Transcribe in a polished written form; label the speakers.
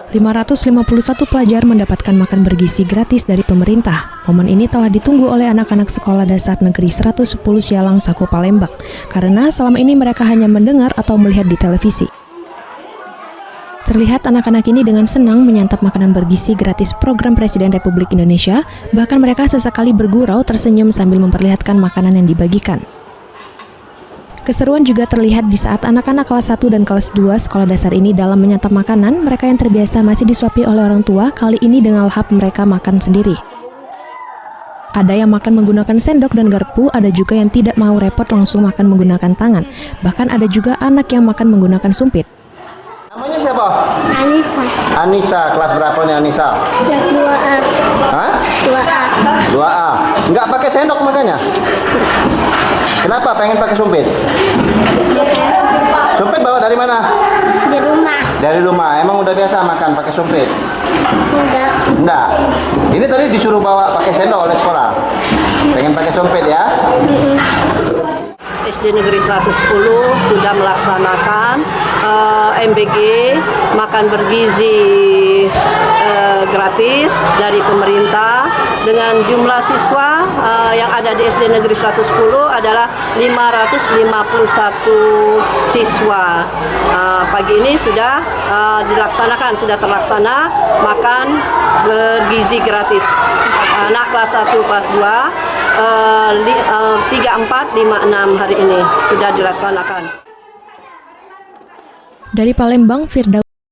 Speaker 1: 551 pelajar mendapatkan makan bergizi gratis dari pemerintah. Momen ini telah ditunggu oleh anak-anak Sekolah Dasar Negeri 110 Sialang Sako Palembang, karena selama ini mereka hanya mendengar atau melihat di televisi. Terlihat anak-anak ini dengan senang menyantap makanan bergizi gratis program Presiden Republik Indonesia, bahkan mereka sesekali bergurau tersenyum sambil memperlihatkan makanan yang dibagikan. Keseruan juga terlihat di saat anak-anak kelas 1 dan kelas 2 sekolah dasar ini dalam menyantap makanan, mereka yang terbiasa masih disuapi oleh orang tua, kali ini dengan lahap mereka makan sendiri. Ada yang makan menggunakan sendok dan garpu, ada juga yang tidak mau repot langsung makan menggunakan tangan. Bahkan ada juga anak yang makan menggunakan sumpit.
Speaker 2: Namanya siapa?
Speaker 3: Anissa.
Speaker 2: Anissa, kelas berapa nih Anissa?
Speaker 3: Kelas 2A.
Speaker 2: Hah?
Speaker 3: 2A.
Speaker 2: 2A. Nggak pakai sendok makanya? Kenapa pengen pakai sumpit? Sumpit bawa dari mana?
Speaker 3: Di rumah.
Speaker 2: Dari rumah. Emang udah biasa makan pakai sumpit?
Speaker 3: Enggak.
Speaker 2: Ini tadi disuruh bawa pakai sendok oleh sekolah. Pengen pakai sumpit ya?
Speaker 4: SD Negeri 110 sudah melaksanakan MBG makan bergizi gratis dari pemerintah dengan jumlah siswa yang ada di SD Negeri 110 adalah 551 siswa. Pagi ini sudah sudah terlaksana makan bergizi gratis. Anak kelas 1, kelas 2, 3, 4, 5, 6 hari ini sudah dilaksanakan.
Speaker 1: Dari Palembang, Firdaus